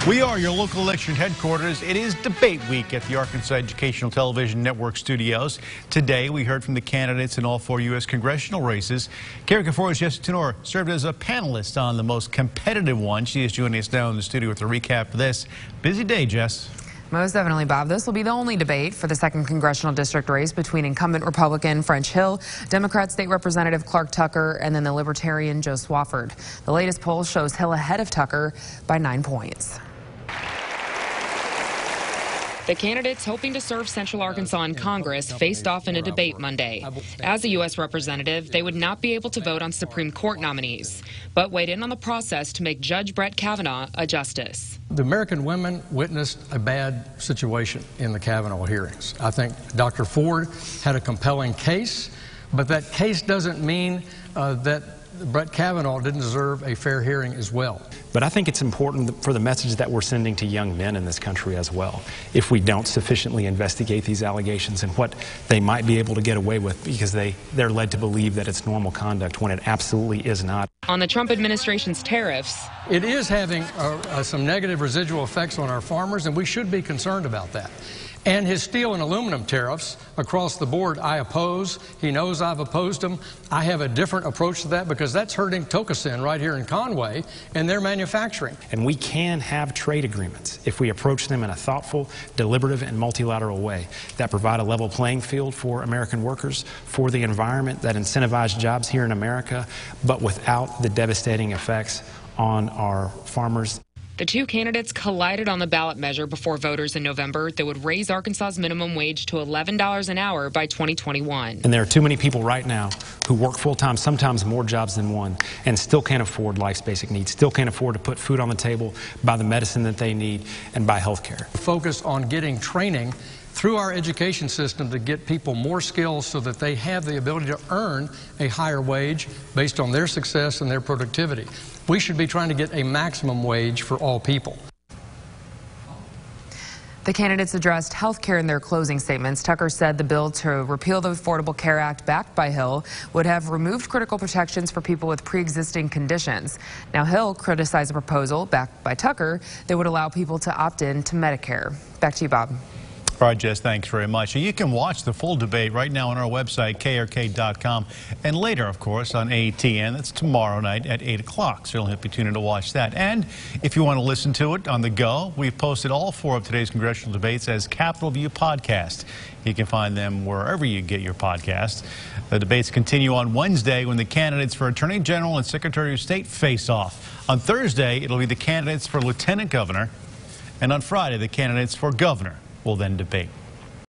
We are your local election headquarters. It is debate week at the Arkansas Educational Television Network studios. Today, we heard from the candidates in all 4 U.S. congressional races. Clarke served as a panelist on the most competitive one. She is joining us now in the studio with a recap of this. Busy day, Jess. Most definitely, Bob. This will be the only debate for the 2nd congressional district race between incumbent Republican French Hill, Democrat State Representative Clarke Tucker, and then the Libertarian Joe Swofford. The latest poll shows Hill ahead of Tucker by 9 points. The candidates hoping to serve Central Arkansas in Congress faced off in a debate Monday. As a U.S. representative, they would not be able to vote on Supreme Court nominees, but weighed in on the process to make Judge Brett Kavanaugh a justice. The American women witnessed a bad situation in the Kavanaugh hearings. I think Dr. Ford had a compelling case, but that case doesn't mean that Brett Kavanaugh didn't deserve a fair hearing as well. But I think it's important for the message that we're sending to young men in this country as well. If we don't sufficiently investigate these allegations and what they might be able to get away with because they're led to believe that it's normal conduct when it absolutely is not. On the Trump administration's tariffs, it is having some negative residual effects on our farmers, and we should be concerned about that. And his steel and aluminum tariffs across the board, I oppose. He knows I've opposed them. I have a different approach to that because that's hurting Tokusin right here in Conway and their manufacturing. And we can have trade agreements if we approach them in a thoughtful, deliberative, and multilateral way that provide a level playing field for American workers, for the environment, that incentivize jobs here in America, but without the devastating effects on our farmers. The two candidates collided on the ballot measure before voters in November that would raise Arkansas's minimum wage to $11 an hour by 2021. And there are too many people right now who work full-time, sometimes more jobs than one, and still can't afford life's basic needs, still can't afford to put food on the table, buy the medicine that they need, and buy health care. Focus on getting training through our education system to get people more skills so that they have the ability to earn a higher wage based on their success and their productivity. We should be trying to get a maximum wage for all people. The candidates addressed health care in their closing statements. Tucker said the bill to repeal the Affordable Care Act backed by Hill would have removed critical protections for people with pre-existing conditions. Now, Hill criticized a proposal backed by Tucker that would allow people to opt in to Medicare. Back to you, Bob. All right, Jess, thanks very much. You can watch the full debate right now on our website, krk.com, and later, of course, on ATN. That's tomorrow night at 8 o'clock. So you'll have to tune in to watch that. And if you want to listen to it on the go, we've posted all 4 of today's congressional debates as Capitol View podcast. You can find them wherever you get your podcasts. The debates continue on Wednesday when the candidates for Attorney General and Secretary of State face off. On Thursday, it'll be the candidates for Lieutenant Governor. And on Friday, the candidates for Governor will then debate.